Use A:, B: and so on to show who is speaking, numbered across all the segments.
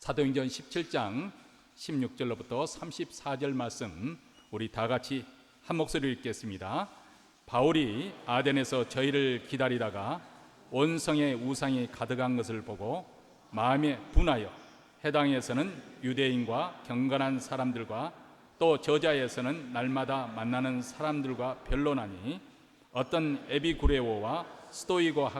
A: 사도행전 17장 16절로부터 34절 말씀 우리 다 같이 한 목소리로 읽겠습니다. 바울이 아덴에서 저희를 기다리다가 온 성에 우상이 가득한 것을 보고 마음에 분하여 해당에서는 유대인과 경건한 사람들과 또 저자에서는 날마다 만나는 사람들과 변론하니 어떤 에비구레오와 스토이고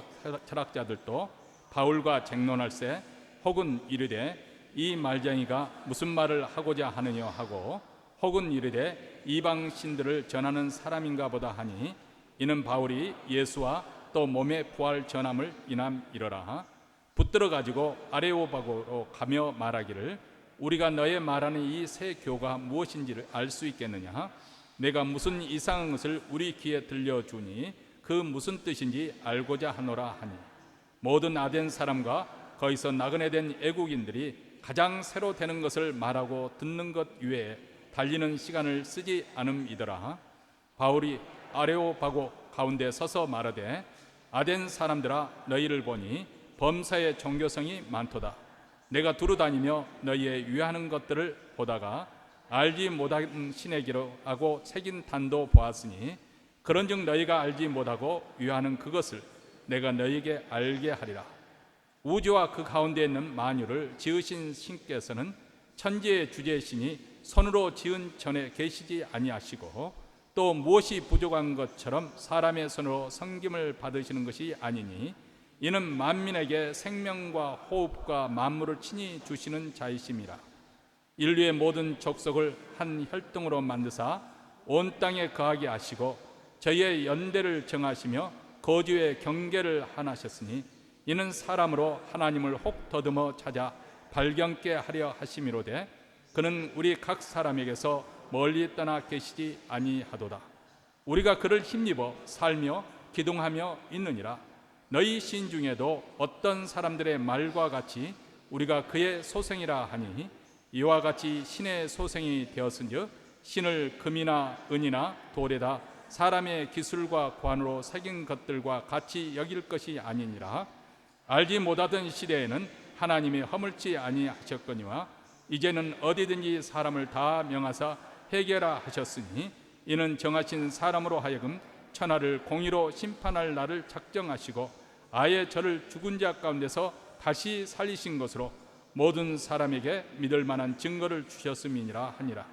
A: 철학자들도 바울과 쟁론할세 혹은 이르되 이 말쟁이가 무슨 말을 하고자 하느냐 하고 혹은 이르되 이방 신들을 전하는 사람인가 보다 하니 이는 바울이 예수와 또 몸의 부활 전함을 이러라. 붙들어 가지고 아레오바고로 가며 말하기를 우리가 너의 말하는 이 새 교가 무엇인지를 알 수 있겠느냐. 내가 무슨 이상한 것을 우리 귀에 들려주니 그 무슨 뜻인지 알고자 하노라 하니 모든 아덴 사람과 거기서 나그네 된 애국인들이 가장 새로 되는 것을 말하고 듣는 것 외에 달리는 시간을 쓰지 않음이더라. 바울이 아레오바고 가운데 서서 말하되 아덴 사람들아 너희를 보니 범사의 종교성이 많도다. 내가 두루다니며 너희의 유하는 것들을 보다가 알지 못한 신의 기록하고 새긴 단도 보았으니 그런즉 너희가 알지 못하고 유하는 그것을 내가 너희에게 알게 하리라. 우주와 그 가운데 있는 만유를 지으신 신께서는 천지의 주제신이 손으로 지은 전에 계시지 아니하시고 또 무엇이 부족한 것처럼 사람의 손으로 섬김을 받으시는 것이 아니니 이는 만민에게 생명과 호흡과 만물을 친히 주시는 자이심이라. 인류의 모든 족속을 한 혈통으로 만드사 온 땅에 거하게 하시고 저희의 연대를 정하시며 거주의 경계를 하나셨으니 이는 사람으로 하나님을 혹 더듬어 찾아 발견케 하려 하심이로되 그는 우리 각 사람에게서 멀리 떠나 계시지 아니하도다. 우리가 그를 힘입어 살며 기동하며 있느니라. 너희 신 중에도 어떤 사람들의 말과 같이 우리가 그의 소생이라 하니 이와 같이 신의 소생이 되었은즉 신을 금이나 은이나 돌에다 사람의 기술과 관으로 새긴 것들과 같이 여길 것이 아니니라. 알지 못하던 시대에는 하나님이 허물지 아니하셨거니와 이제는 어디든지 사람을 다 명하사 해결하 하셨으니 이는 정하신 사람으로 하여금 천하를 공의로 심판할 날을 작정하시고 아예 저를 죽은 자 가운데서 다시 살리신 것으로 모든 사람에게 믿을 만한 증거를 주셨음이니라 하니라.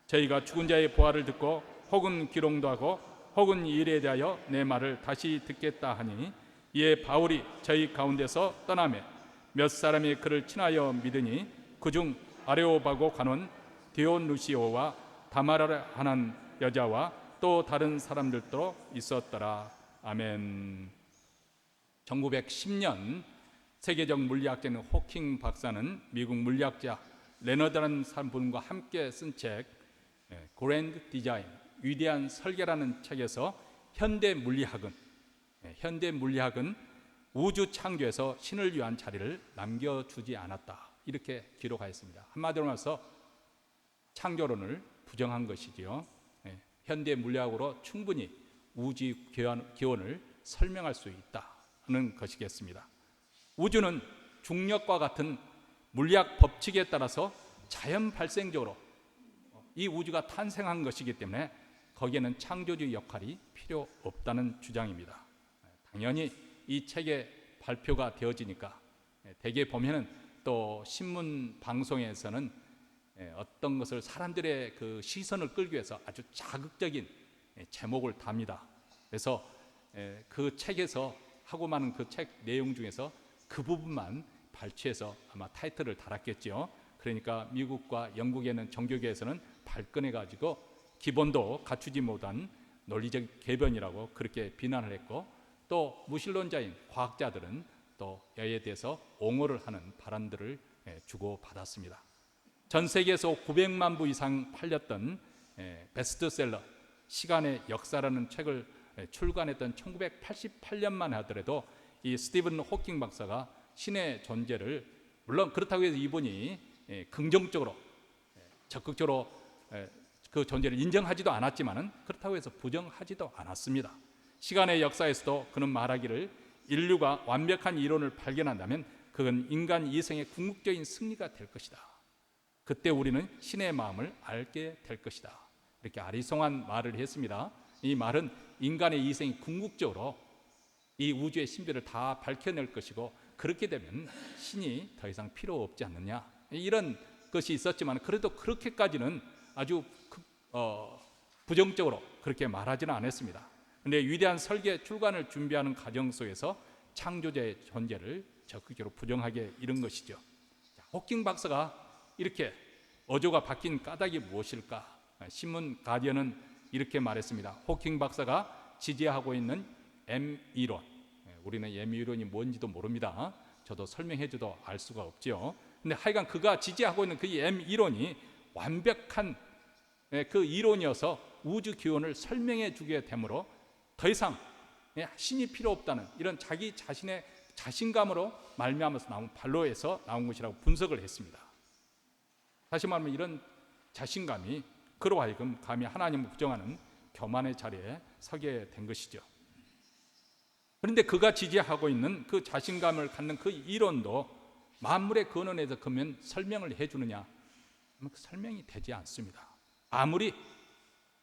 A: 저희가 죽은 자의 부활을 듣고 혹은 기롱도 하고 혹은 이 일에 대하여 내 말을 다시 듣겠다 하니 이에 바울이 저희 가운데서 떠나매 몇 사람이 그를 친하여 믿으니 그중 아레오바고 가는 디오누시오와 다마라 하는 여자와 또 다른 사람들도 있었더라. 아멘. 1910년 세계적 물리학자인 호킹 박사는 미국 물리학자 레너드라는 분과 함께 쓴 책 그랜드 디자인 위대한 설계라는 책에서 현대 물리학은 우주 창조에서 신을 위한 자리를 남겨주지 않았다 이렇게 기록하였습니다. 한마디로 말해서 창조론을 부정한 것이지요. 현대 물리학으로 충분히 우주 기원을 설명할 수 있다는 것이겠습니다. 우주는 중력과 같은 물리학 법칙에 따라서 자연 발생적으로 이 우주가 탄생한 것이기 때문에 거기에는 창조주 역할이 필요 없다는 주장입니다. 당연히 이 책의 발표가 되어지니까 대개 보면은 또 신문 방송에서는 어떤 것을 사람들의 그 시선을 끌기 위해서 아주 자극적인 제목을 답니다. 그래서 그 책에서 하고 많은 그 책 내용 중에서 그 부분만 발췌해서 아마 타이틀을 달았겠죠. 그러니까 미국과 영국에는 종교계에서는 발끈해 가지고 기본도 갖추지 못한 논리적 개변이라고 그렇게 비난을 했고 또 무신론자인 과학자들은 또 여기에 대해서 옹호를 하는 발언들을 주고받았습니다. 전 세계에서 900만 부 이상 팔렸던 베스트셀러 시간의 역사라는 책을 출간했던 1988년만 하더라도 이 스티븐 호킹 박사가 신의 존재를 물론 그렇다고 해서 이분이 긍정적으로 적극적으로 그 존재를 인정하지도 않았지만은 그렇다고 해서 부정하지도 않았습니다. 시간의 역사에서도 그는 말하기를 인류가 완벽한 이론을 발견한다면 그건 인간 이생의 궁극적인 승리가 될 것이다. 그때 우리는 신의 마음을 알게 될 것이다. 이렇게 아리송한 말을 했습니다. 이 말은 인간의 이생이 궁극적으로 이 우주의 신비를 다 밝혀낼 것이고, 그렇게 되면 신이 더 이상 필요 없지 않느냐, 이런 것이 있었지만 그래도 그렇게까지는 아주 부정적으로 그렇게 말하지는 않았습니다. 그런데 위대한 설계 출간을 준비하는 과정 속에서 창조자의 존재를 적극적으로 부정하게 이른 것이죠. 호킹 박사가 이렇게 어조가 바뀐 까닭이 무엇일까? 신문 가디언은 이렇게 말했습니다. 호킹 박사가 지지하고 있는 M 이론, 우리는 M 이론이 뭔지도 모릅니다. 저도 설명해줘도 알 수가 없죠. 근데 하여간 그가 지지하고 있는 그 M 이론이 완벽한 그 이론이어서 우주 기원을 설명해 주게 되므로 더 이상 신이 필요 없다는 이런 자기 자신의 자신감으로 말미암아서 나온 반로에서 나온 것이라고 분석을 했습니다. 다시 말하면 이런 자신감이 그로 하여금 감히 하나님을 부정하는 교만의 자리에 서게 된 것이죠. 그런데 그가 지지하고 있는 그 자신감을 갖는 그 이론도 만물의 근원에서 그러면 설명을 해주느냐? 설명이 되지 않습니다. 아무리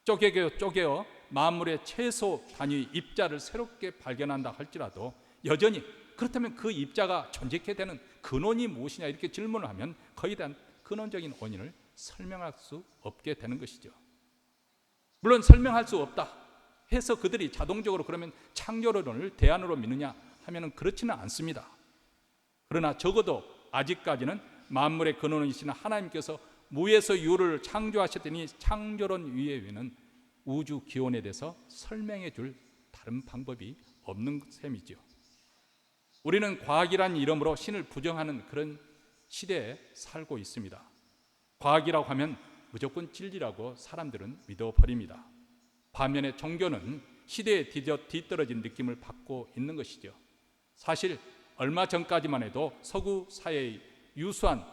A: 쪼개어 만물의 최소 단위 입자를 새롭게 발견한다 할지라도 여전히 그렇다면 그 입자가 존재케 되는 근원이 무엇이냐 이렇게 질문을 하면 거기에 대한 근원적인 원인을 설명할 수 없게 되는 것이죠. 물론 설명할 수 없다 해서 그들이 자동적으로 그러면 창조론을 대안으로 믿느냐 하면은 그렇지는 않습니다. 그러나 적어도 아직까지는 만물의 근원이신 하나님께서 무에서 유를 창조하셨더니 창조론 위에는 우주 기원에 대해서 설명해 줄 다른 방법이 없는 셈이죠. 우리는 과학이란 이름으로 신을 부정하는 그런 시대에 살고 있습니다. 과학이라고 하면 무조건 진리라고 사람들은 믿어버립니다. 반면에 종교는 시대에 뒤떨어진 느낌을 받고 있는 것이죠. 사실 얼마 전까지만 해도 서구 사회의 유수한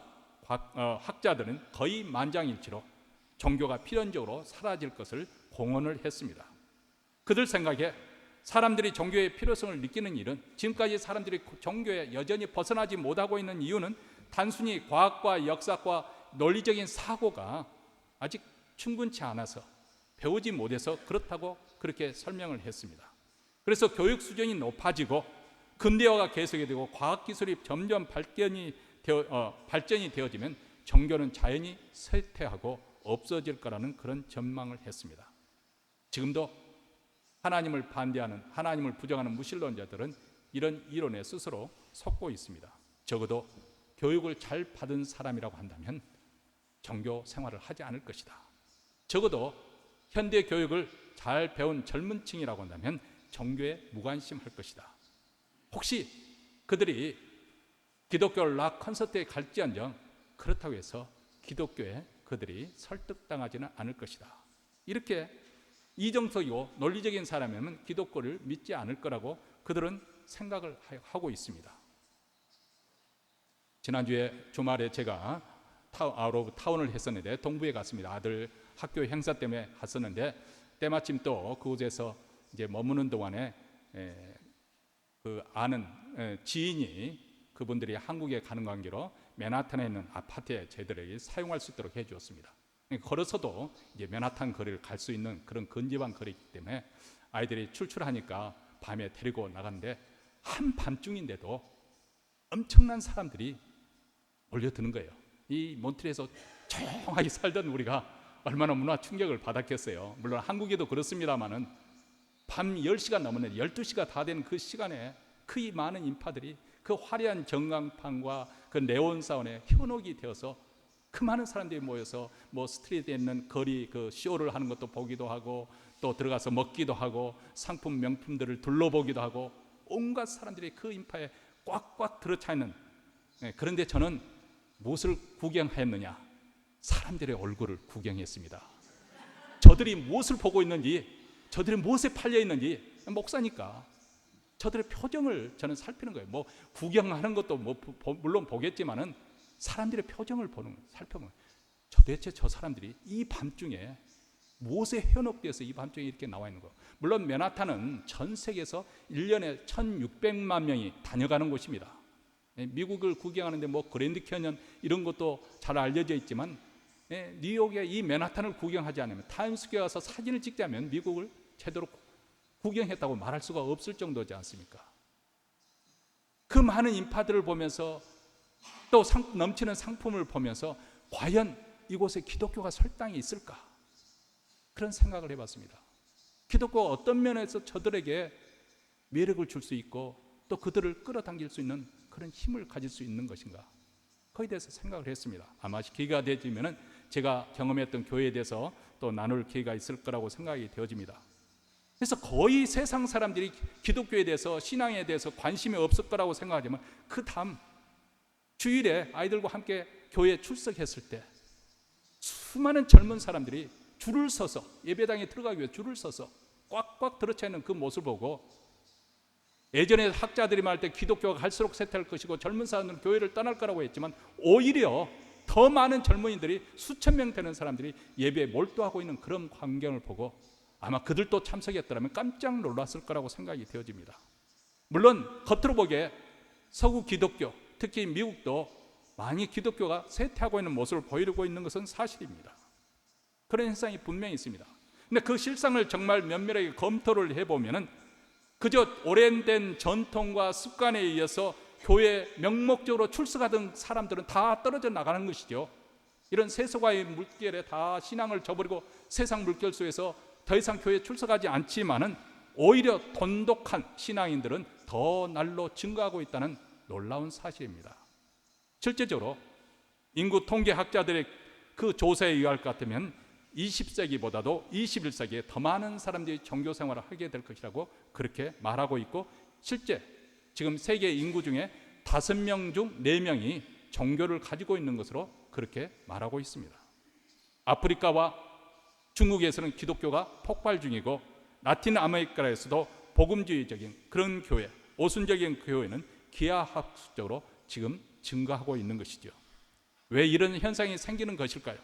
A: 학자들은 거의 만장일치로 종교가 필연적으로 사라질 것을 공언을 했습니다. 그들 생각에 사람들이 종교의 필요성을 느끼는 일은, 지금까지 사람들이 종교에 여전히 벗어나지 못하고 있는 이유는 단순히 과학과 역사과 논리적인 사고가 아직 충분치 않아서 배우지 못해서 그렇다고 그렇게 설명을 했습니다. 그래서 교육 수준이 높아지고 근대화가 계속이 되고 과학기술이 점점 발전이 되어지면 종교는 자연히 쇠퇴하고 없어질 거라는 그런 전망을 했습니다. 지금도 하나님을 반대하는, 하나님을 부정하는 무신론자들은 이런 이론에 스스로 속고 있습니다. 적어도 교육을 잘 받은 사람이라고 한다면 종교 생활을 하지 않을 것이다. 적어도 현대 교육을 잘 배운 젊은 층이라고 한다면 종교에 무관심할 것이다. 혹시 그들이 기독교 락 콘서트에 갈지언정 그렇다고 해서 기독교에 그들이 설득당하지는 않을 것이다. 이렇게 이정적이고 논리적인 사람이면 기독교를 믿지 않을 거라고 그들은 생각을 하고 있습니다. 지난주에 주말에 제가 아웃 오브 타운을 했었는데 동부에 갔습니다. 아들 학교 행사 때문에 갔었는데 때마침 또 그곳에서 이제 머무는 동안에 그 아는 지인이 그분들이 한국에 가는 관계로 맨하탄에 있는 아파트에 저희들에게 사용할 수 있도록 해주었습니다. 걸어서도 이제 맨하탄 거리를 갈 수 있는 그런 근접한 거리이기 때문에 아이들이 출출하니까 밤에 데리고 나갔는데 한밤중인데도 엄청난 사람들이 몰려드는 거예요. 이 몬트리에서 조용하게 살던 우리가 얼마나 문화 충격을 받았겠어요. 물론 한국에도 그렇습니다만은 밤 10시가 넘었는데 12시가 다 되는 그 시간에 그 많은 인파들이 그 화려한 전광판과 그 네온 사운에 현혹이 되어서 그 많은 사람들이 모여서 뭐 스트리트에 있는 거리 그 쇼를 하는 것도 보기도 하고 또 들어가서 먹기도 하고 상품 명품들을 둘러보기도 하고 온갖 사람들이 그 인파에 꽉꽉 들어차 있는, 그런데 저는 무엇을 구경했느냐? 사람들의 얼굴을 구경했습니다. 저들이 무엇을 보고 있는지, 저들이 무엇에 팔려 있는지, 목사니까 저들의 표정을 저는 살피는 거예요. 뭐 구경하는 것도 뭐 물론 보겠지만은 사람들의 표정을 살펴보는 거예요. 도대체 저 사람들이 이 밤중에 무엇에 현혹되어서 이 밤중에 이렇게 나와 있는 거. 물론 맨하탄은 전 세계에서 1년에 1600만 명이 다녀가는 곳입니다. 미국을 구경하는데 뭐 그랜드 캐년 이런 것도 잘 알려져 있지만 뉴욕의 이 맨하탄을 구경하지 않으면, 타임스퀘어 가서 사진을 찍지 않으면 미국을 제대로 구경했다고 말할 수가 없을 정도지 않습니까? 그 많은 인파들을 보면서 또 넘치는 상품을 보면서 과연 이곳에 기독교가 설 땅이 있을까? 그런 생각을 해봤습니다. 기독교가 어떤 면에서 저들에게 매력을 줄 수 있고 또 그들을 끌어당길 수 있는 그런 힘을 가질 수 있는 것인가? 거기에 대해서 생각을 했습니다. 아마 기회가 되지면은 제가 경험했던 교회에 대해서 또 나눌 기회가 있을 거라고 생각이 되어집니다. 그래서 거의 세상 사람들이 기독교에 대해서, 신앙에 대해서 관심이 없을 거라고 생각하지만 그 다음 주일에 아이들과 함께 교회에 출석했을 때 수많은 젊은 사람들이 줄을 서서 예배당에 들어가기 위해 줄을 서서 꽉꽉 들어차 있는 그 모습을 보고, 예전에 학자들이 말할 때 기독교가 갈수록 쇠퇴할 것이고 젊은 사람들은 교회를 떠날 거라고 했지만 오히려 더 많은 젊은이들이 수천 명 되는 사람들이 예배에 몰두하고 있는 그런 광경을 보고 아마 그들도 참석했더라면 깜짝 놀랐을 거라고 생각이 되어집니다. 물론 겉으로 보기에 서구 기독교, 특히 미국도 많이 기독교가 쇠퇴하고 있는 모습을 보이고 있는 것은 사실입니다. 그런 현상이 분명히 있습니다. 근데 그 실상을 정말 면밀하게 검토를 해보면은 그저 오랜된 전통과 습관에 의해서 교회에 명목적으로 출석하던 사람들은 다 떨어져 나가는 것이죠. 이런 세속화의 물결에 다 신앙을 저버리고 세상 물결 속에서 더 이상 교회에 출석하지 않지만은 오히려 돈독한 신앙인들은 더 날로 증가하고 있다는 놀라운 사실입니다. 실제적으로 인구 통계학자들의 그 조사에 의할 것 같으면 20세기보다도 21세기에 더 많은 사람들이 종교 생활을 하게 될 것이라고 그렇게 말하고 있고, 실제 지금 세계 인구 중에 5명 중 4명이 종교를 가지고 있는 것으로 그렇게 말하고 있습니다. 아프리카와 중국에서는 기독교가 폭발 중이고 라틴 아메리카에서도 복음주의적인 그런 교회, 오순적인 교회는 기하학습적으로 지금 증가하고 있는 것이죠. 왜 이런 현상이 생기는 것일까요?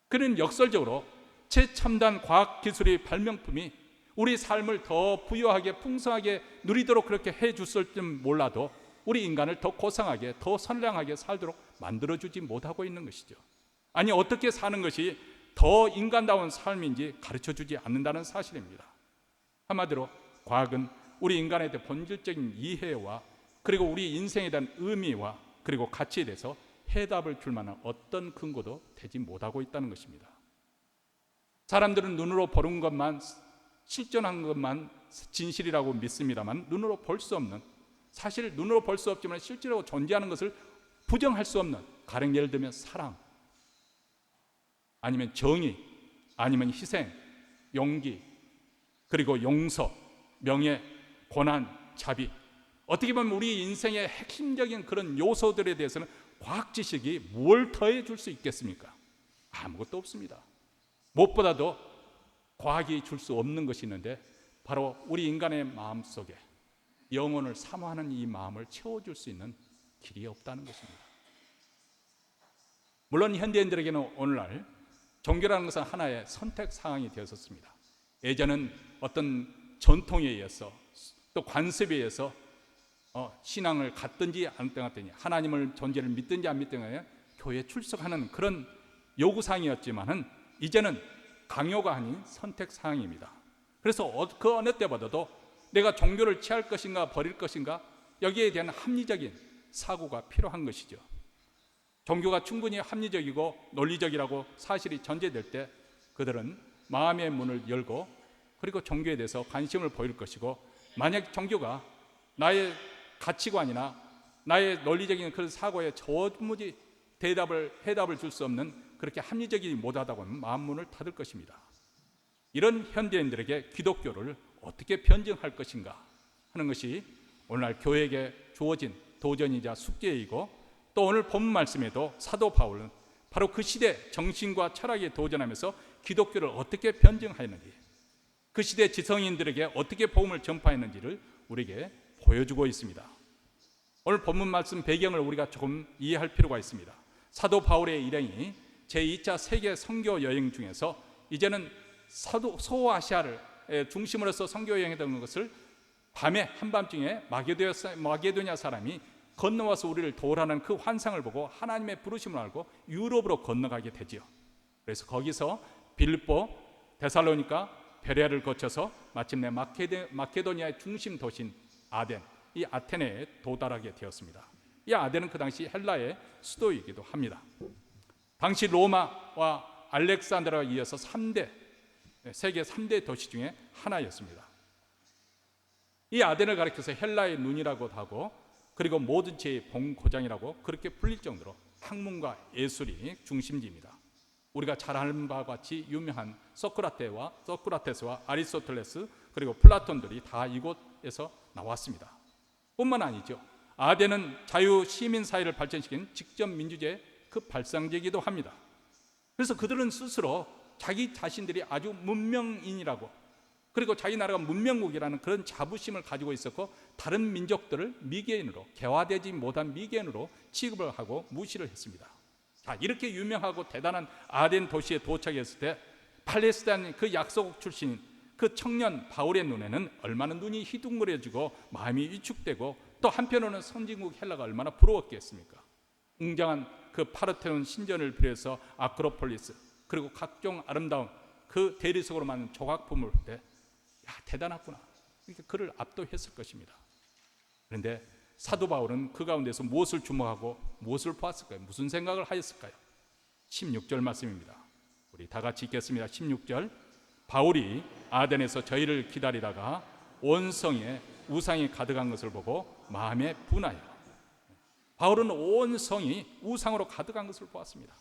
A: 그는 역설적으로 최첨단 과학기술의 발명품이 우리 삶을 더 부유하게 풍성하게 누리도록 그렇게 해줬을지 몰라도 우리 인간을 더 고상하게 더 선량하게 살도록 만들어주지 못하고 있는 것이죠. 아니, 어떻게 사는 것이 더 인간다운 삶인지 가르쳐주지 않는다는 사실입니다. 한마디로 과학은 우리 인간에 대한 본질적인 이해와 그리고 우리 인생에 대한 의미와 그리고 가치에 대해서 해답을 줄 만한 어떤 근거도 되지 못하고 있다는 것입니다. 사람들은 눈으로 보는 것만, 실존한 것만 진실이라고 믿습니다만 눈으로 볼 수 없는, 사실 눈으로 볼 수 없지만 실제로 존재하는 것을 부정할 수 없는, 가령 예를 들면 사랑, 아니면 정의, 아니면 희생, 용기, 그리고 용서, 명예, 고난, 자비, 어떻게 보면 우리 인생의 핵심적인 그런 요소들에 대해서는 과학 지식이 뭘 더해 줄 수 있겠습니까? 아무것도 없습니다. 무엇보다도 과학이 줄 수 없는 것이 있는데 바로 우리 인간의 마음속에 영혼을 사모하는 이 마음을 채워줄 수 있는 길이 없다는 것입니다. 물론 현대인들에게는 오늘날 종교라는 것은 하나의 선택 사항이 되었습니다. 예전은 어떤 전통에 의해서 또 관습에 의해서 신앙을 갖든지 안 갖든지, 하나님을 존재를 믿든지 안 믿든지 교회에 출석하는 그런 요구사항이었지만은 이제는 강요가 아닌 선택사항입니다. 그래서 그 어느 때보다도 내가 종교를 취할 것인가 버릴 것인가, 여기에 대한 합리적인 사고가 필요한 것이죠. 종교가 충분히 합리적이고 논리적이라고 사실이 전제될 때 그들은 마음의 문을 열고 그리고 종교에 대해서 관심을 보일 것이고, 만약 종교가 나의 가치관이나 나의 논리적인 그런 사고에 도무지 해답을 줄 수 없는 그렇게 합리적이지 못하다고 하면 마음 문을 닫을 것입니다. 이런 현대인들에게 기독교를 어떻게 변증할 것인가 하는 것이 오늘날 교회에게 주어진 도전이자 숙제이고, 또 오늘 본문 말씀에도 사도 바울은 바로 그 시대 정신과 철학에 도전하면서 기독교를 어떻게 변증하였는지, 그 시대 지성인들에게 어떻게 복음을 전파했는지를 우리에게 보여주고 있습니다. 오늘 본문 말씀 배경을 우리가 조금 이해할 필요가 있습니다. 사도 바울의 일행이 제2차 세계 선교 여행 중에서 이제는 소아시아를 중심으로서 선교 여행했던 것을 밤에 한밤중에 마게도냐 사람이 건너와서 우리를 도우라는 그 환상을 보고 하나님의 부르심을 알고 유럽으로 건너가게 되지요. 그래서 거기서 빌립보, 데살로니가, 베레아를 거쳐서 마침내 마케도니아의 중심 도시인 아덴, 이 아테네에 도달하게 되었습니다. 이 아덴은 그 당시 헬라의 수도이기도 합니다. 당시 로마와 알렉산드라에 이어서 세계 3대 도시 중에 하나였습니다. 이 아덴을 가리켜서 헬라의 눈이라고도 하고, 그리고 모든 죄의 본고장이라고 그렇게 불릴 정도로 학문과 예술이 중심지입니다. 우리가 잘 아는 바와 같이 유명한 소크라테스와 아리스토텔레스, 그리고 플라톤들이 다 이곳에서 나왔습니다. 뿐만 아니죠, 아덴은 자유 시민 사회를 발전시킨 직접 민주주의의 그 발상지이기도 합니다. 그래서 그들은 스스로 자기 자신들이 아주 문명인이라고, 그리고 자기 나라가 문명국이라는 그런 자부심을 가지고 있었고, 다른 민족들을 미개인으로, 개화되지 못한 미개인으로 취급을 하고 무시를 했습니다. 자, 이렇게 유명하고 대단한 아덴 도시에 도착했을 때 팔레스타인 그 약소국 출신인 그 청년 바울의 눈에는 얼마나 눈이 희둥거려지고 마음이 위축되고, 또 한편으로는 선진국 헬라가 얼마나 부러웠겠습니까? 웅장한 그 파르테논 신전을 비롯해서 아크로폴리스, 그리고 각종 아름다운 그 대리석으로 만든 조각품을 볼 때, 야, 대단하구나, 이렇게 그를 압도했을 것입니다. 그런데 사도 바울은 그 가운데서 무엇을 주목하고 무엇을 보았을까요? 무슨 생각을 하였을까요? 16절 말씀입니다. 우리 다 같이 읽겠습니다. 16절, 바울이 아덴에서 저희를 기다리다가 온 성에 우상이 가득한 것을 보고 마음에 분하여. 바울은 온 성이 우상으로 가득한 것을 보았습니다.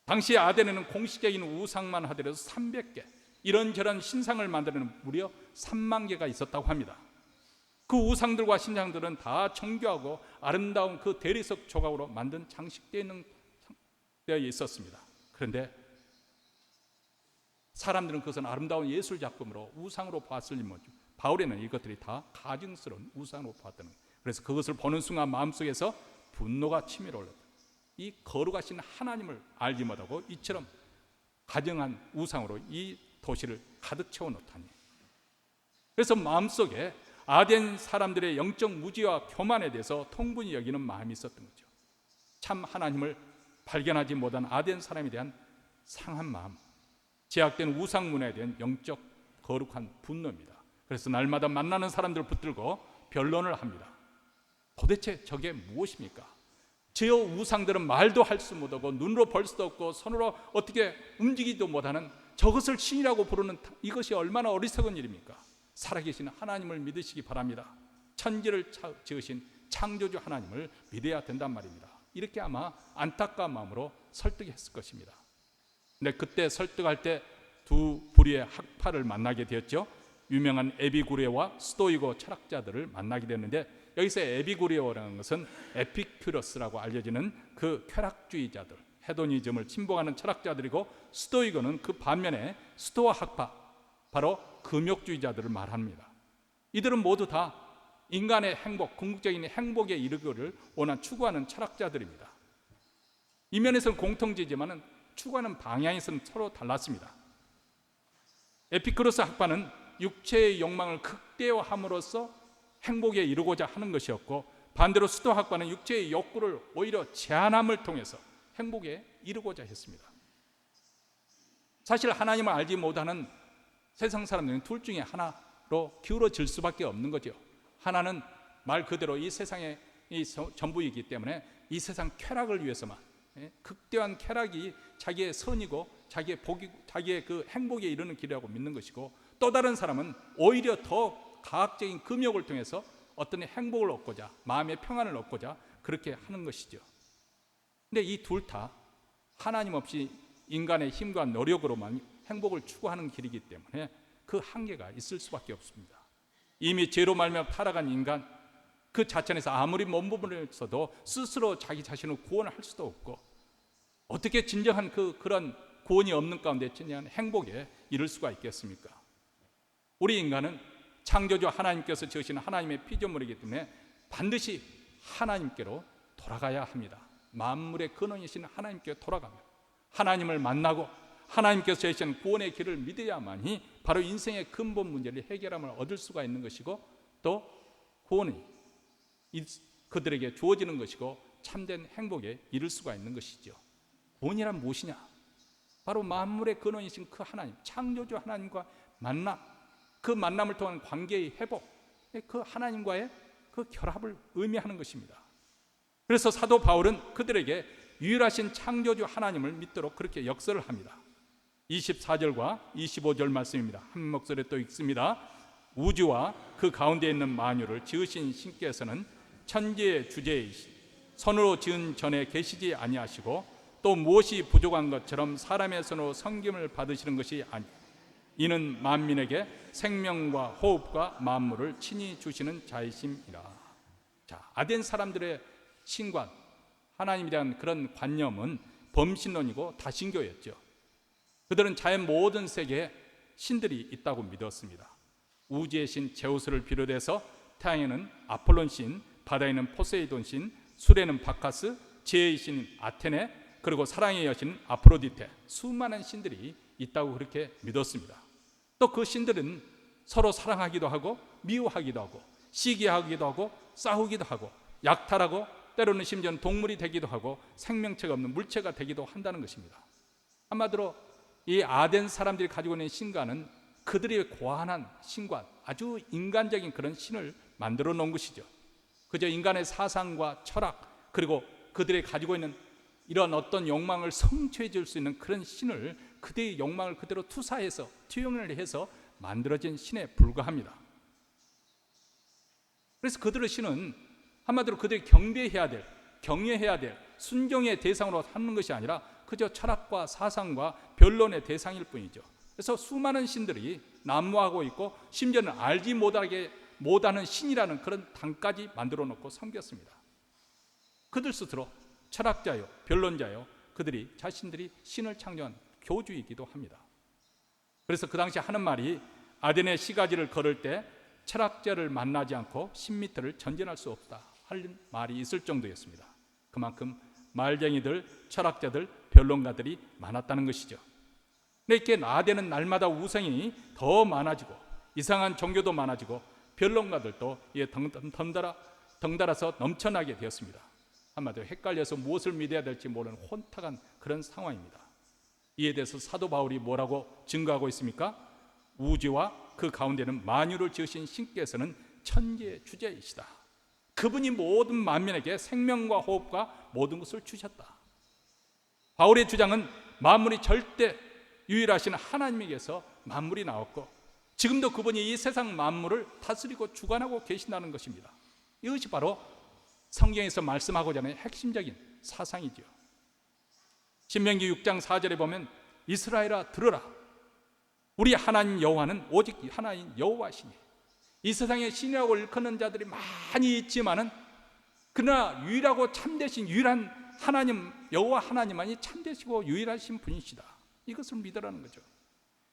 A: 당시 아덴에는 공식적인 우상만 하더라도 300개, 이런저런 신상을 만드는 무려 3만 개가 있었다고 합니다. 그 우상들과 신상들은 다 정교하고 아름다운 그 대리석 조각으로 만든 장식되어 있었습니다. 그런데 사람들은 그것은 아름다운 예술 작품으로 우상으로 봤을지 모르죠. 바울에는 이것들이 다 가증스러운 우상으로 봤다는 거예요. 그래서 그것을 보는 순간 마음속에서 분노가 치밀어 올랐다. 이 거룩하신 하나님을 알지 못하고 이처럼 가증한 우상으로 이 도시를 가득 채워놓다니. 그래서 마음속에 아덴 사람들의 영적 무지와 교만에 대해서 통분히 여기는 마음이 있었던 거죠. 참 하나님을 발견하지 못한 아덴 사람에 대한 상한 마음, 제약된 우상문화에 대한 영적 거룩한 분노입니다. 그래서 날마다 만나는 사람들을 붙들고 변론을 합니다. 도대체 저게 무엇입니까? 저 우상들은 말도 할 수 못하고 눈으로 볼 수도 없고 손으로 어떻게 움직이지도 못하는 저것을 신이라고 부르는 이것이 얼마나 어리석은 일입니까? 살아계신 하나님을 믿으시기 바랍니다. 천지를 지으신 창조주 하나님을 믿어야 된단 말입니다. 이렇게 아마 안타까운 마음으로 설득했을 것입니다. 근데 그때 설득할 때 두 부류의 학파를 만나게 되었죠. 유명한 에비구레오와 스토이고 철학자들을 만나게 되었는데, 여기서 에비구레오라는 것은 에피큐러스라고 알려지는 그 쾌락주의자들, 헤도니즘을 침봉하는 철학자들이고, 스토이고는 그 반면에 스토아 학파, 바로 금욕주의자들을 말합니다. 이들은 모두 다 인간의 행복, 궁극적인 행복에 이르기를 추구하는 철학자들입니다. 이 면에서는 공통지지만은 추구하는 방향에서는 서로 달랐습니다. 에피쿠로스 학파는 육체의 욕망을 극대화함으로써 행복에 이르고자 하는 것이었고, 반대로 스토아 학파는 육체의 욕구를 오히려 제한함을 통해서 행복에 이르고자 했습니다. 사실 하나님을 알지 못하는 세상 사람들은 둘 중에 하나로 기울어질 수밖에 없는 거죠. 하나는 말 그대로 이 세상의 전부이기 때문에 이 세상 쾌락을 위해서만, 극대한 쾌락이 자기의 선이고 자기의 복이고 자기의 그 행복에 이르는 길이라고 믿는 것이고, 또 다른 사람은 오히려 더 과학적인 금욕을 통해서 어떤 행복을 얻고자, 마음의 평안을 얻고자 그렇게 하는 것이죠. 근데 이 둘 다 하나님 없이 인간의 힘과 노력으로만 행복을 추구하는 길이기 때문에 그 한계가 있을 수밖에 없습니다. 이미 죄로 말미암아 타락한 인간, 그 자천에서 아무리 몸부분을 써도 스스로 자기 자신을 구원할 수도 없고, 어떻게 진정한 그런 구원이 없는 가운데 진정한 행복에 이를 수가 있겠습니까? 우리 인간은 창조주 하나님께서 지으신 하나님의 피조물이기 때문에 반드시 하나님께로 돌아가야 합니다. 만물의 근원이신 하나님께 돌아가며 하나님을 만나고 하나님께서 제시한 구원의 길을 믿어야만이 바로 인생의 근본 문제를 해결함을 얻을 수가 있는 것이고, 또 구원이 그들에게 주어지는 것이고 참된 행복에 이를 수가 있는 것이죠. 구원이란 무엇이냐? 바로 만물의 근원이신 그 하나님, 창조주 하나님과 만남, 그 만남을 통한 관계의 회복, 그 하나님과의 그 결합을 의미하는 것입니다. 그래서 사도 바울은 그들에게 유일하신 창조주 하나님을 믿도록 그렇게 역설을 합니다. 24절과 25절 말씀입니다. 한 목소리에 또 읽습니다. 우주와 그 가운데 있는 만유를 지으신 신께서는 천지의 주제이시 손으로 지은 전에 계시지 아니하시고 또 무엇이 부족한 것처럼 사람의 손으로 섬김을 받으시는 것이 아니, 이는 만민에게 생명과 호흡과 만물을 친히 주시는 자이심이라. 자, 아덴 사람들의 신관, 하나님에 대한 그런 관념은 범신론이고 다신교였죠. 그들은 자연 모든 세계에 신들이 있다고 믿었습니다. 우주의 신 제우스를 비롯해서 태양에는 아폴론 신, 바다에는 포세이돈 신, 술에는 바카스, 지혜의 신 아테네, 그리고 사랑의 여신 아프로디테, 수많은 신들이 있다고 그렇게 믿었습니다. 또 그 신들은 서로 사랑하기도 하고 미워하기도 하고 시기하기도 하고 싸우기도 하고 약탈하고 때로는 심지어는 동물이 되기도 하고 생명체가 없는 물체가 되기도 한다는 것입니다. 한마디로 이 아덴 사람들이 가지고 있는 신과는 그들의 고안한 신관, 아주 인간적인 그런 신을 만들어 놓은 것이죠. 그저 인간의 사상과 철학, 그리고 그들이 가지고 있는 이런 어떤 욕망을 성취해 줄 수 있는 그런 신을 그들의 욕망을 그대로 투사해서 투영을 해서 만들어진 신에 불과합니다. 그래서 그들의 신은 한마디로 그들이 경배해야 될, 경외해야 될 순종의 대상으로 삼는 것이 아니라 그저 철학과 사상과 변론의 대상일 뿐이죠. 그래서 수많은 신들이 난무하고 있고 심지어는 알지 못하는 신이라는 그런 당까지 만들어 놓고 섬겼습니다. 그들 스스로 철학자요, 변론자요, 그들이 자신들이 신을 창조한 교주이기도 합니다. 그래서 그 당시 하는 말이 아덴의 시가지를 걸을 때 철학자를 만나지 않고 10m를 전진할 수 없다 하는 말이 있을 정도였습니다. 그만큼 말쟁이들, 철학자들, 변론가들이 많았다는 것이죠. 근데 이렇게 아덴은 날마다 우상이 더 많아지고 이상한 종교도 많아지고 변론가들도 이에 덩달아서 넘쳐나게 되었습니다. 한마디로 헷갈려서 무엇을 믿어야 될지 모르는 혼탁한 그런 상황입니다. 이에 대해서 사도 바울이 뭐라고 증거하고 있습니까? 우주와 그 가운데는 만유를 지으신 신께서는 천지의 주제이시다. 그분이 모든 만민에게 생명과 호흡과 모든 것을 주셨다. 바울의 주장은 만물이 절대 유일하신 하나님에게서 만물이 나왔고 지금도 그분이 이 세상 만물을 다스리고 주관하고 계신다는 것입니다. 이것이 바로 성경에서 말씀하고자 하는 핵심적인 사상이죠. 신명기 6장 4절에 보면 이스라엘아 들으라, 우리 하나님 여호와는 오직 하나님 여호와시니. 이 세상에 신이라고 일컫는 자들이 많이 있지만은 그러나 유일하고 참되신 유일한 하나님 여호와 하나님만이 참되시고 유일하신 분이시다. 이것을 믿으라는 거죠.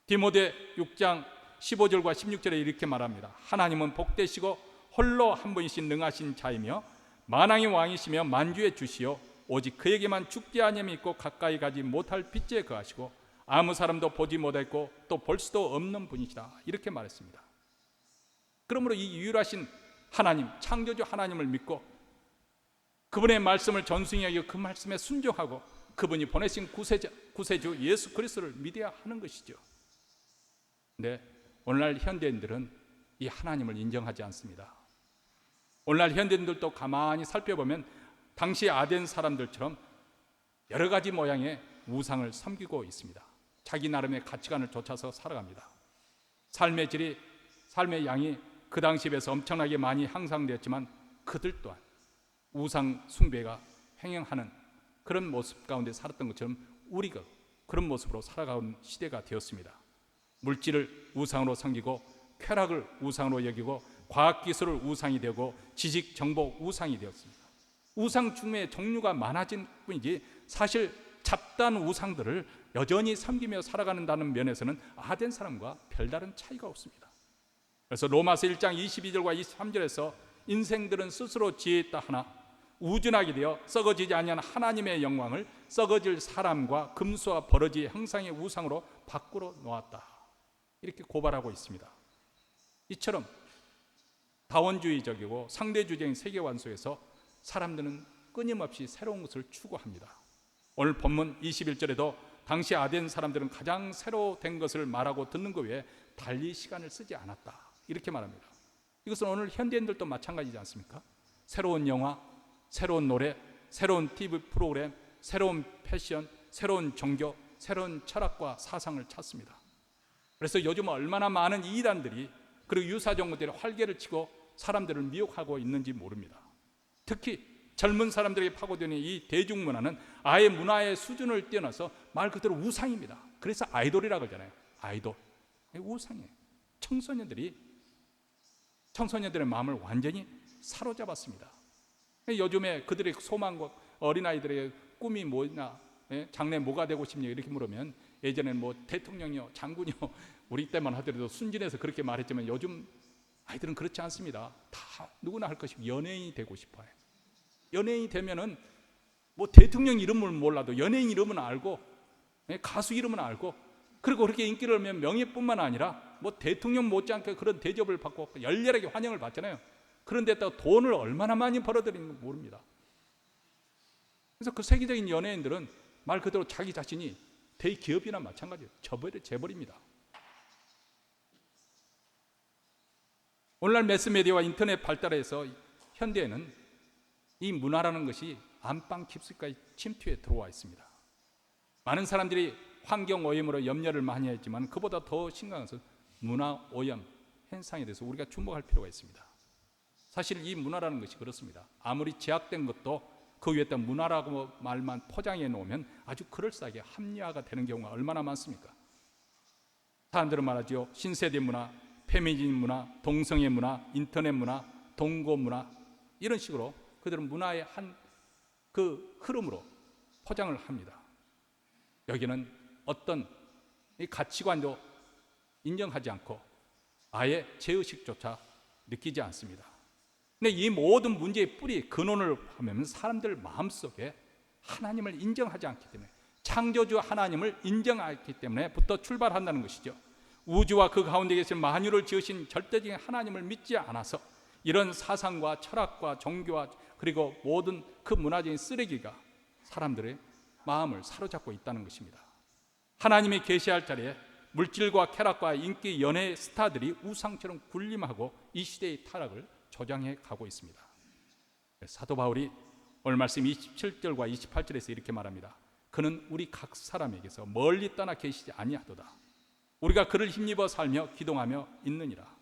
A: 디모데 6장 15절과 16절에 이렇게 말합니다. 하나님은 복되시고 홀로 한 분이신 능하신 자이며 만왕의 왕이시며 만주의 주시요 오직 그에게만 죽지 아니함이 있고 가까이 가지 못할 빛에 거하시고 아무 사람도 보지 못했고 또 볼 수도 없는 분이시다. 이렇게 말했습니다. 그러므로 이 유일하신 하나님, 창조주 하나님을 믿고 그분의 말씀을 전승히 여기고 그 말씀에 순종하고 그분이 보내신 구세주 예수 그리스도를 믿어야 하는 것이죠. 근데 오늘날 현대인들은 이 하나님을 인정하지 않습니다. 오늘날 현대인들도 가만히 살펴보면 당시 아덴 사람들처럼 여러 가지 모양의 우상을 섬기고 있습니다. 자기 나름의 가치관을 쫓아서 살아갑니다. 삶의 질이, 삶의 양이 그 당시에 비해서 엄청나게 많이 향상되었지만 그들 또한 우상 숭배가 횡행하는 그런 모습 가운데 살았던 것처럼 우리가 그런 모습으로 살아가는 시대가 되었습니다. 물질을 우상으로 섬기고 쾌락을 우상으로 여기고 과학기술을 우상이 되고 지식, 정보 우상이 되었습니다. 우상 중에 종류가 많아진 뿐이지 사실 잡다한 우상들을 여전히 섬기며 살아가는다는 면에서는 아덴 사람과 별다른 차이가 없습니다. 그래서 로마서 1장 22절과 23절에서 인생들은 스스로 지혜있다 하나 우준하게 되어 썩어지지 아니한 하나님의 영광을 썩어질 사람과 금수와 버러지의 형상의 우상으로 밖으로 놓았다. 이렇게 고발하고 있습니다. 이처럼 다원주의적이고 상대주의적인 세계관 속에서 사람들은 끊임없이 새로운 것을 추구합니다. 오늘 본문 21절에도 당시 아덴 사람들은 가장 새로 된 것을 말하고 듣는 것 외에 달리 시간을 쓰지 않았다, 이렇게 말합니다. 이것은 오늘 현대인들도 마찬가지지 않습니까? 새로운 영화, 새로운 노래, 새로운 TV 프로그램, 새로운 패션, 새로운 종교, 새로운 철학과 사상을 찾습니다. 그래서 요즘 얼마나 많은 이단들이 그리고 유사정부들이 활개를 치고 사람들을 미혹하고 있는지 모릅니다. 특히 젊은 사람들에게 파고드는 이 대중문화는 아예 문화의 수준을 뛰어나서 말 그대로 우상입니다. 그래서 아이돌이라고 하잖아요. 아이돌, 우상이에요. 청소년들의 마음을 완전히 사로잡았습니다. 요즘에 그들의 소망과 어린아이들의 꿈이 뭐냐, 장래 뭐가 되고 싶냐 이렇게 물으면 예전에는 뭐 대통령이요, 장군이요, 우리 때만 하더라도 순진해서 그렇게 말했지만 요즘 아이들은 그렇지 않습니다. 다 누구나 할 것이 연예인이 되고 싶어요. 연예인이 되면은 뭐 대통령 이름을 몰라도 연예인 이름은 알고, 가수 이름은 알고, 그리고 그렇게 인기를 얻으면 명예뿐만 아니라 뭐 대통령 못지않게 그런 대접을 받고 열렬하게 환영을 받잖아요. 그런데다가 돈을 얼마나 많이 벌어들이는지 모릅니다. 그래서 그 세계적인 연예인들은 말 그대로 자기 자신이 대기업이나 마찬가지예요. 재벌입니다. 오늘날 매스미디어와 인터넷 발달해서 현대에는 이 문화라는 것이 안방 깊숙이까지 침투해 들어와 있습니다. 많은 사람들이 환경 오염으로 염려를 많이 했지만 그보다 더 심각한 것은 문화 오염 현상에 대해서 우리가 주목할 필요가 있습니다. 사실 이 문화라는 것이 그렇습니다. 아무리 제약된 것도 그 위에다 문화라고 말만 포장해 놓으면 아주 그럴싸하게 합리화가 되는 경우가 얼마나 많습니까? 사람들은 말하죠. 신세대 문화, 페미니즘 문화, 동성애 문화, 인터넷 문화, 동거 문화, 이런 식으로 그들은 문화의 한 그 흐름으로 포장을 합니다. 여기는 어떤 이 가치관도 인정하지 않고 아예 죄의식조차 느끼지 않습니다. 근데 이 모든 문제의 뿌리 근원을 보면 사람들 마음속에 하나님을 인정하지 않기 때문에, 창조주 하나님을 인정하기 때문에부터 출발한다는 것이죠. 우주와 그 가운데 계신 만유를 지으신 절대적인 하나님을 믿지 않아서 이런 사상과 철학과 종교와 그리고 모든 그 문화적인 쓰레기가 사람들의 마음을 사로잡고 있다는 것입니다. 하나님이 계시할 자리에 물질과 쾌락과 인기 연예 스타들이 우상처럼 군림하고 이 시대의 타락을 조장해 가고 있습니다. 사도 바울이 오늘 말씀 27절과 28절에서 이렇게 말합니다. 그는 우리 각 사람에게서 멀리 떠나 계시지 아니하도다. 우리가 그를 힘입어 살며 기동하며 있느니라.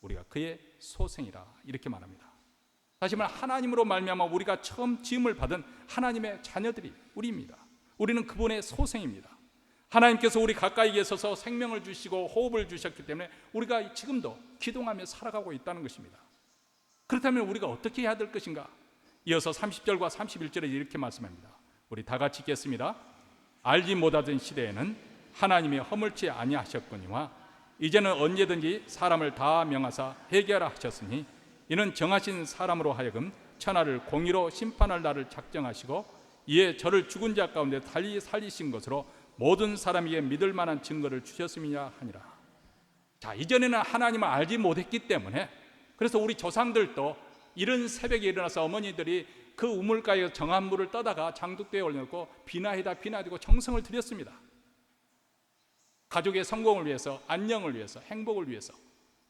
A: 우리가 그의 소생이라, 이렇게 말합니다. 다시 말해 하나님으로 말미암아 우리가 처음 지음을 받은 하나님의 자녀들이 우리입니다. 우리는 그분의 소생입니다. 하나님께서 우리 가까이 계셔서 생명을 주시고 호흡을 주셨기 때문에 우리가 지금도 기동하며 살아가고 있다는 것입니다. 그렇다면 우리가 어떻게 해야 될 것인가? 이어서 30절과 31절에 이렇게 말씀합니다. 우리 다 같이 읽겠습니다. 알지 못하던 시대에는 하나님이 허물지 아니하셨거니와 이제는 언제든지 사람을 다 명하사 해결하라 하셨으니 이는 정하신 사람으로 하여금 천하를 공의로 심판할 날을 작정하시고 이에 저를 죽은 자 가운데 달리 살리신 것으로 모든 사람에게 믿을 만한 증거를 주셨음이냐 하니라. 자, 이전에는 하나님을 알지 못했기 때문에, 그래서 우리 조상들도 이른 새벽에 일어나서 어머니들이 그 우물가에 정한 물을 떠다가 장독대에 올려놓고 비나이고 정성을 들였습니다. 가족의 성공을 위해서, 안녕을 위해서, 행복을 위해서,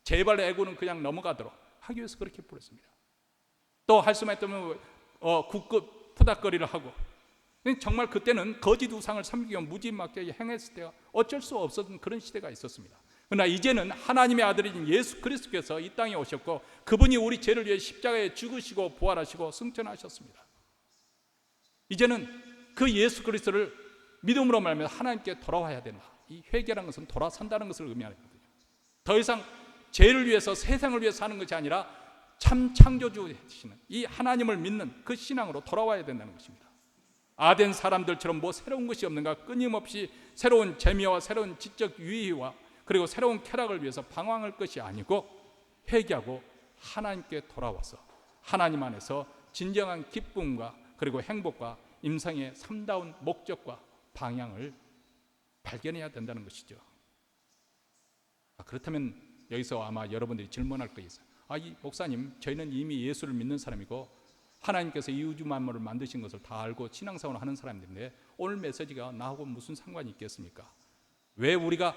A: 제발 애구는 그냥 넘어가도록 하기 위해서 그렇게 부렸습니다. 또 할 수만 있다면 국급 푸닥거리를 하고, 정말 그때는 거짓 우상을 섬기고 무지막지하게 행했을 때가 어쩔 수 없었던 그런 시대가 있었습니다. 그러나 이제는 하나님의 아들인 예수 그리스도께서 이 땅에 오셨고 그분이 우리 죄를 위해 십자가에 죽으시고 부활하시고 승천하셨습니다. 이제는 그 예수 그리스도를 믿음으로 말하면 하나님께 돌아와야 된다. 이 회개라는 것은 돌아선다는 것을 의미하거든요. 더 이상 죄를 위해서, 세상을 위해서 사는 것이 아니라 참 창조주 되시는 이 하나님을 믿는 그 신앙으로 돌아와야 된다는 것입니다. 아덴 사람들처럼 뭐 새로운 것이 없는가, 끊임없이 새로운 재미와 새로운 지적 유희와 그리고 새로운 쾌락을 위해서 방황할 것이 아니고 회개하고 하나님께 돌아와서 하나님 안에서 진정한 기쁨과 그리고 행복과 임상의 참다운 목적과 방향을 발견해야 된다는 것이죠. 그렇다면 여기서 아마 여러분들이 질문할 거 있어요. 이 목사님, 저희는 이미 예수를 믿는 사람이고 하나님께서 이 우주 만물을 만드신 것을 다 알고 신앙생활을 하는 사람들인데 오늘 메시지가 나하고 무슨 상관이 있겠습니까? 왜 우리가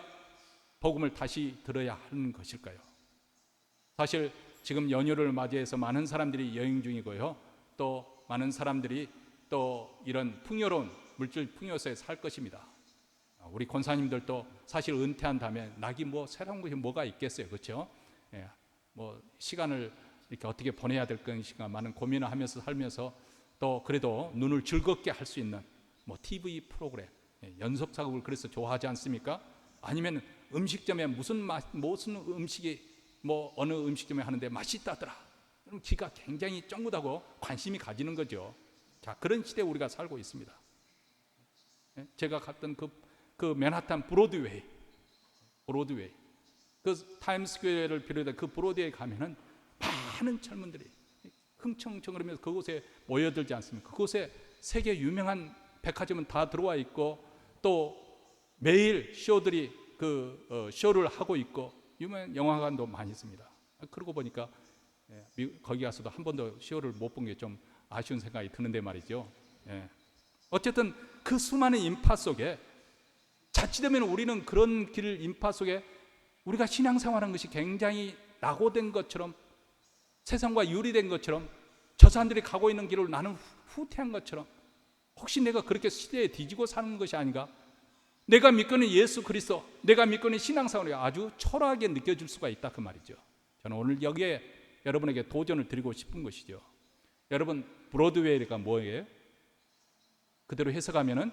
A: 복음을 다시 들어야 하는 것일까요? 사실 지금 연휴를 맞이해서 많은 사람들이 여행 중이고요, 또 많은 사람들이 또 이런 풍요로운 물질 풍요소에 살 것입니다. 우리 권사님들도 사실 은퇴한 다음에 낙이 뭐 새로운 것이 뭐가 있겠어요, 그렇죠? 예, 뭐 시간을 이렇게 어떻게 보내야 될 것인가 많은 고민을 하면서 살면서 또 그래도 눈을 즐겁게 할 수 있는 뭐 TV 프로그램, 연속 작업을 그래서 좋아하지 않습니까? 아니면 음식점에 무슨 음식이 뭐 어느 음식점에 하는데 맛있다더라, 그럼 귀가 굉장히 쫑긋하고 관심이 가지는 거죠. 자, 그런 시대에 우리가 살고 있습니다. 제가 갔던 그 맨하탄 브로드웨이, 그 타임스퀘어를 비롯해 그 브로드웨이에 가면은 많은 젊은들이 흥청청거리면서 그곳에 모여들지 않습니까? 그곳에 세계 유명한 백화점은 다 들어와 있고 또 매일 쇼들이 쇼를 하고 있고 유명한 영화관도 많이 있습니다. 그러고 보니까 거기 가서도 한 번도 쇼를 못 본 게 좀 아쉬운 생각이 드는데 말이죠. 어쨌든 그 수많은 인파 속에 자칫하면 우리는 그런 길 인파 속에 우리가 신앙생활한 것이 굉장히 낙오된 것처럼, 세상과 유리된 것처럼, 저 사람들이 가고 있는 길을 나는 후퇴한 것처럼, 혹시 내가 그렇게 시대에 뒤지고 사는 것이 아닌가? 내가 믿고 있는 예수 그리스도, 내가 믿고 있는 신앙생활이 아주 초라하게 느껴질 수가 있다, 그 말이죠. 저는 오늘 여기에 여러분에게 도전을 드리고 싶은 것이죠. 여러분, 브로드웨이가 뭐예요? 그대로 해석하면은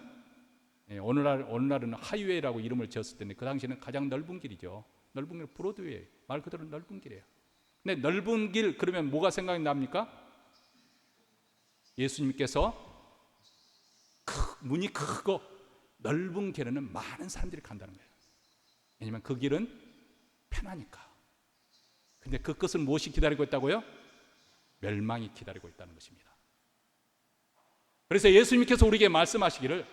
A: 오늘날은 하이웨이라고 이름을 지었을 텐데 그 당시에는 가장 넓은 길이죠. 넓은 길, 브로드웨이, 말 그대로 넓은 길이에요. 근데 넓은 길 그러면 뭐가 생각이 납니까? 예수님께서 문이 크고 넓은 길에는 많은 사람들이 간다는 거예요. 왜냐하면 그 길은 편하니까. 근데 그 끝을 무엇이 기다리고 있다고요? 멸망이 기다리고 있다는 것입니다. 그래서 예수님께서 우리에게 말씀하시기를,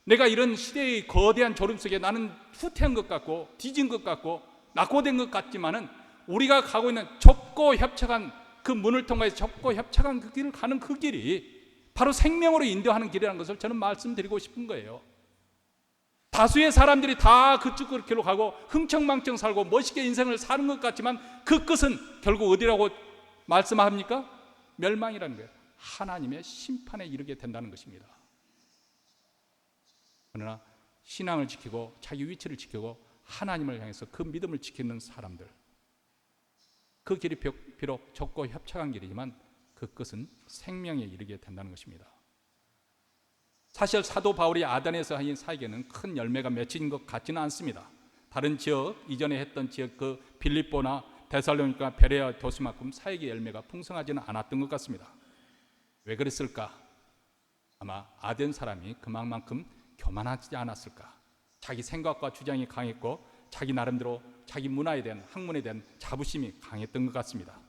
A: 내가 이런 시대의 거대한 졸음 속에 나는 후퇴한 것 같고 뒤진 것 같고 낙오된 것 같지만은 우리가 가고 있는 좁고 협착한 그 문을 통해서 좁고 협착한 그 길을 가는 그 길이 바로 생명으로 인도하는 길이라는 것을 저는 말씀드리고 싶은 거예요. 다수의 사람들이 다 그쪽 길로 가고 흥청망청 살고 멋있게 인생을 사는 것 같지만 그 끝은 결국 어디라고 말씀합니까? 멸망이라는 거예요. 하나님의 심판에 이르게 된다는 것입니다. 그러나 신앙을 지키고 자기 위치를 지키고 하나님을 향해서 그 믿음을 지키는 사람들, 그 길이 비록 좁고 협착한 길이지만 그 끝은 생명에 이르게 된다는 것입니다. 사실 사도 바울이 아덴에서 한 사역에는 큰 열매가 맺힌 것 같지는 않습니다. 다른 지역, 이전에 했던 지역 그 빌립보나 데살로니가, 베레아 도시만큼 사역의 열매가 풍성하지는 않았던 것 같습니다. 왜 그랬을까? 아마 아덴 사람이 그만큼 교만하지 않았을까? 자기 생각과 주장이 강했고 자기 나름대로 자기 문화에 대한, 학문에 대한 자부심이 강했던 것 같습니다.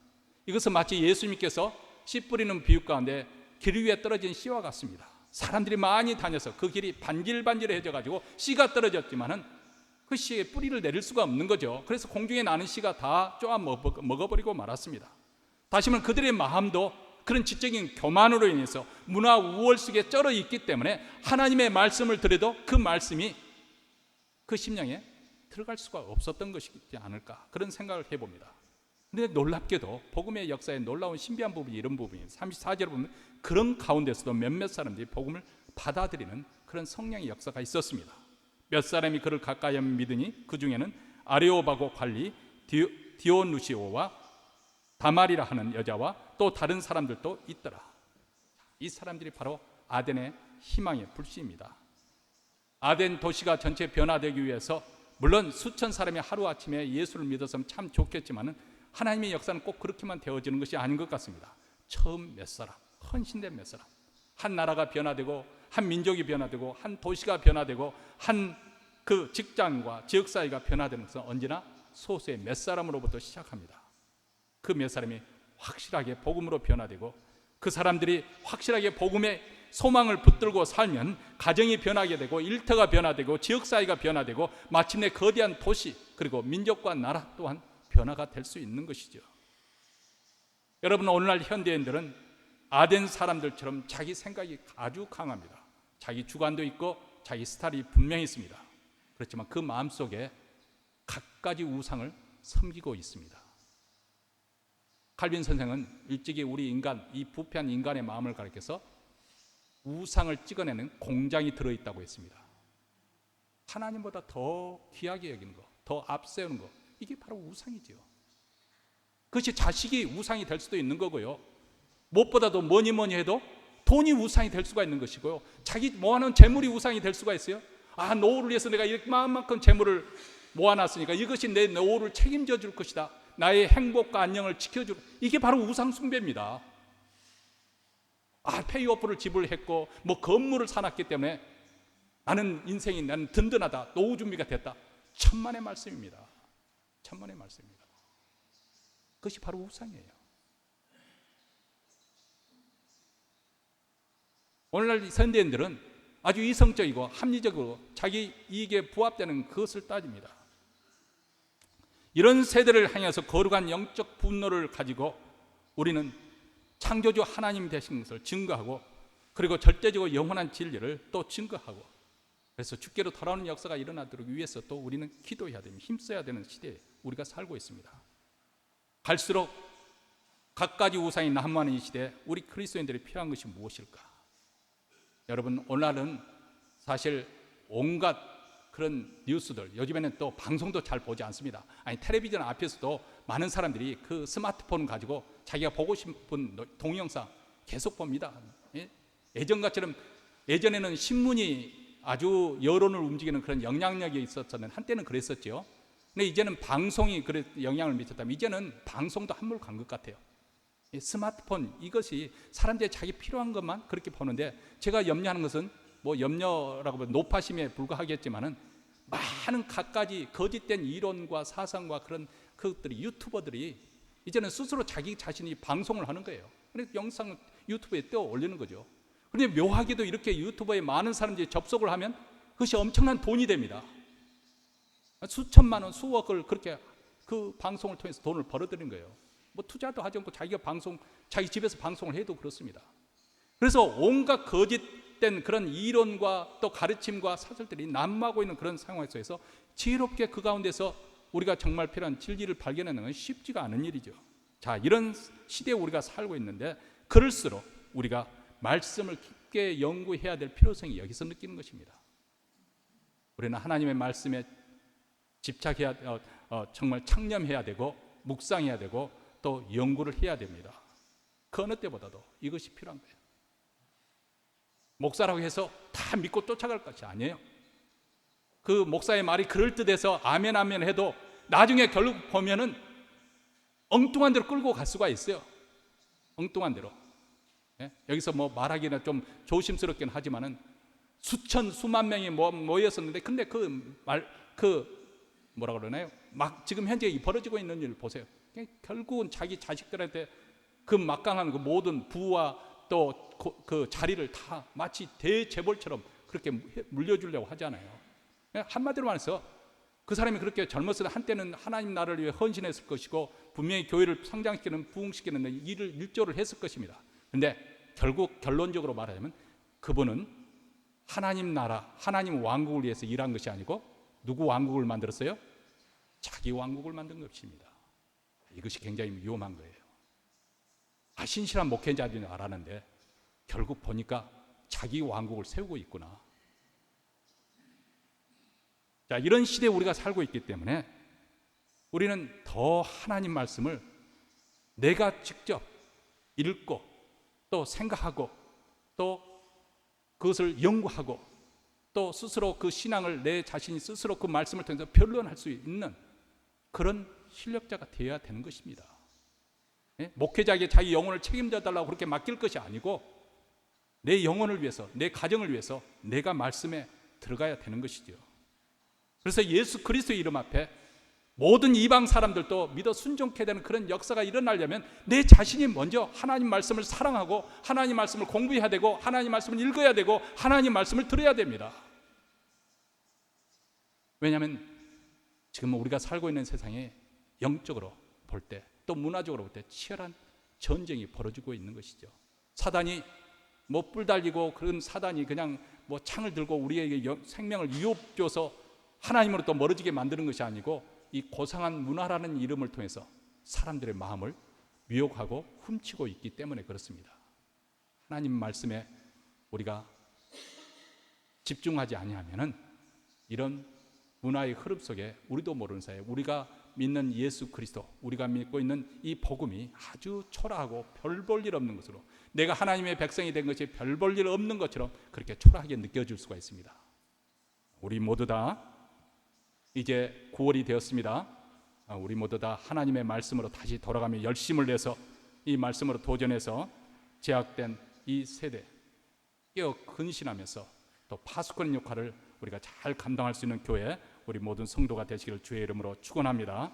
A: 이것은 마치 예수님께서 씨 뿌리는 비유 가운데 길 위에 떨어진 씨와 같습니다. 사람들이 많이 다녀서 그 길이 반질반질해져 가지고 씨가 떨어졌지만은 그 씨에 뿌리를 내릴 수가 없는 거죠. 그래서 공중에 나는 씨가 다 쪼아 먹어버리고 말았습니다. 다시 말하면 그들의 마음도 그런 지적인 교만으로 인해서 문화 우월 속에 쩔어 있기 때문에 하나님의 말씀을 들어도 그 말씀이 그 심령에 들어갈 수가 없었던 것이지 않을까, 그런 생각을 해봅니다. 그런데 놀랍게도 복음의 역사에 놀라운 신비한 부분이 이런 부분이에요. 34절을 보면 그런 가운데서도 몇몇 사람들이 복음을 받아들이는 그런 성령의 역사가 있었습니다. 몇 사람이 그를 가까이 믿으니 그 중에는 아레오바고 관리 디오누시오와 다말이라 하는 여자와 또 다른 사람들도 있더라. 이 사람들이 바로 아덴의 희망의 불씨입니다. 아덴 도시가 전체 변화되기 위해서 물론 수천 사람이 하루아침에 예수를 믿었으면 참 좋겠지만 하나님의 역사는 꼭 그렇게만 되어지는 것이 아닌 것 같습니다. 처음 몇 사람, 헌신된 몇 사람, 한 나라가 변화되고 한 민족이 변화되고 한 도시가 변화되고 한 그 직장과 지역사회가 변화되는 것은 언제나 소수의 몇 사람으로부터 시작합니다. 그 몇 사람이 확실하게 복음으로 변화되고 그 사람들이 확실하게 복음의 소망을 붙들고 살면 가정이 변하게 되고 일터가 변화되고 지역사회가 변화되고 마침내 거대한 도시 그리고 민족과 나라 또한 변화가 될 수 있는 것이죠. 여러분, 오늘날 현대인들은 아덴 사람들처럼 자기 생각이 아주 강합니다. 자기 주관도 있고 자기 스타일이 분명히 있습니다. 그렇지만 그 마음속에 갖가지 우상을 섬기고 있습니다. 칼빈 선생은 일찍이 우리 인간, 이 부패한 인간의 마음을 가리켜서 우상을 찍어내는 공장이 들어있다고 했습니다. 하나님보다 더 귀하게 여기는 거, 더 앞세우는 거, 이게 바로 우상이죠. 그것이 자식이 우상이 될 수도 있는 거고요. 무엇보다도 뭐니 해도 돈이 우상이 될 수가 있는 것이고요. 자기 모아놓은 재물이 우상이 될 수가 있어요. 노후를 위해서 내가 이만큼 재물을 모아놨으니까 이것이 내 노후를 책임져 줄 것이다. 나의 행복과 안녕을 지켜줄, 이게 바로 우상 숭배입니다. 페이오프를 지불했고 건물을 사놨기 때문에 나는 든든하다, 노후 준비가 됐다. 천만의 말씀입니다. 천만의 말씀입니다. 그것이 바로 우상이에요. 오늘날 선대인들은 아주 이성적이고 합리적으로 자기 이익에 부합되는 그것을 따집니다. 이런 세대를 향해서 거룩한 영적 분노를 가지고 우리는 창조주 하나님 되신 것을 증거하고, 그리고 절대적으로 영원한 진리를 또 증거하고, 그래서 주께로 돌아오는 역사가 일어나도록 위해서 또 우리는 기도해야 됩니다. 힘써야 되는 시대에 우리가 살고 있습니다. 갈수록 갖가지 우상이 난무하는 이 시대에 우리 그리스도인들이 필요한 것이 무엇일까? 여러분, 오늘날은 사실 온갖 그런 뉴스들, 요즘에는 또 방송도 잘 보지 않습니다. 텔레비전 앞에서도 많은 사람들이 그 스마트폰 가지고 자기가 보고 싶은 동영상 계속 봅니다. 예전같처럼, 예전에는 신문이 아주 여론을 움직이는 그런 영향력이 있었었는데 한때는 그랬었죠. 근데 이제는 방송이 영향을 미쳤다면 이제는 방송도 한물 간 것 같아요. 스마트폰, 이것이 사람들이 자기 필요한 것만 그렇게 보는데, 제가 염려하는 것은 염려라고 하면 노파심에 불과하겠지만은 많은 갖가지 거짓된 이론과 사상과 그런 그것들이, 유튜버들이 이제는 스스로 자기 자신이 방송을 하는 거예요. 그래서 영상 유튜브에 떼어 올리는 거죠. 그런데 묘하게도 이렇게 유튜버에 많은 사람들이 접속을 하면 그것이 엄청난 돈이 됩니다. 수천만 원, 수억을 그렇게 그 방송을 통해서 돈을 벌어들이는 거예요. 투자도 하지 않고 자기가 자기 집에서 방송을 해도 그렇습니다. 그래서 온갖 거짓된 그런 이론과 또 가르침과 사설들이 난무하고 있는 그런 상황 속에서 지혜롭게 그 가운데서 우리가 정말 필요한 진리를 발견하는 건 쉽지가 않은 일이죠. 자, 이런 시대에 우리가 살고 있는데, 그럴수록 우리가 말씀을 깊게 연구해야 될 필요성이 여기서 느끼는 것입니다. 우리는 하나님의 말씀에 집착해야, 정말 창념해야 되고 묵상해야 되고 또 연구를 해야 됩니다. 그 어느 때보다도 이것이 필요한 거예요. 목사라고 해서 다 믿고 쫓아갈 것이 아니에요. 그 목사의 말이 그럴듯해서 아멘 아멘 해도 나중에 결국 보면은 엉뚱한 데로 끌고 갈 수가 있어요. 엉뚱한 데로. 여기서 말하기는 좀 조심스럽긴 하지만은 수만 명이 모였었는데, 근데 뭐라 그러나요? 지금 현재 벌어지고 있는 일을 보세요. 결국은 자기 자식들한테 그 막강한 그 모든 부와 또 그 자리를 다 마치 대재벌처럼 그렇게 물려주려고 하잖아요. 한마디로 말해서 그 사람이 그렇게 젊었을 때 한때는 하나님 나라를 위해 헌신했을 것이고 분명히 교회를 성장시키는, 부흥시키는 일조를 했을 것입니다. 그런데 결국 결론적으로 말하자면 그분은 하나님 나라, 하나님 왕국을 위해서 일한 것이 아니고 누구 왕국을 만들었어요? 자기 왕국을 만든 것입니다. 이것이 굉장히 위험한 거예요. 신실한 목회자인 줄 알았는데 결국 보니까 자기 왕국을 세우고 있구나. 자, 이런 시대에 우리가 살고 있기 때문에 우리는 더 하나님 말씀을 내가 직접 읽고 또 생각하고 또 그것을 연구하고 또 스스로 그 신앙을 내 자신이 스스로 그 말씀을 통해서 변론할 수 있는 그런 실력자가 되어야 되는 것입니다. 목회자에게 자기 영혼을 책임져 달라고 그렇게 맡길 것이 아니고 내 영혼을 위해서, 내 가정을 위해서 내가 말씀에 들어가야 되는 것이죠. 그래서 예수 그리스도의 이름 앞에 모든 이방 사람들도 믿어 순종케 되는 그런 역사가 일어나려면 내 자신이 먼저 하나님 말씀을 사랑하고 하나님 말씀을 공부해야 되고 하나님 말씀을 읽어야 되고 하나님 말씀을 들어야 됩니다. 왜냐하면 지금 우리가 살고 있는 세상에 영적으로 볼 때 또 문화적으로 볼 때 치열한 전쟁이 벌어지고 있는 것이죠. 사단이 뭐 뿔 달리고 그런 사단이 그냥 뭐 창을 들고 우리에게 생명을 위협줘서 하나님으로부터 멀어지게 만드는 것이 아니고 이 고상한 문화라는 이름을 통해서 사람들의 마음을 미혹하고 훔치고 있기 때문에 그렇습니다. 하나님 말씀에 우리가 집중하지 아니하면은 이런 문화의 흐름 속에 우리도 모르는 사이에 우리가 믿는 예수 그리스도, 우리가 믿고 있는 이 복음이 아주 초라하고 별 볼 일 없는 것으로, 내가 하나님의 백성이 된 것이 별 볼 일 없는 것처럼 그렇게 초라하게 느껴질 수가 있습니다. 우리 모두 다 이제 9월이 되었습니다. 우리 모두 다 하나님의 말씀으로 다시 돌아가며 열심을 내서 이 말씀으로 도전해서 제약된 이 세대 깨어 근신하면서 또 파수꾼 역할을 우리가 잘 감당할 수 있는 교회, 우리 모든 성도가 되시기를 주의 이름으로 축원합니다.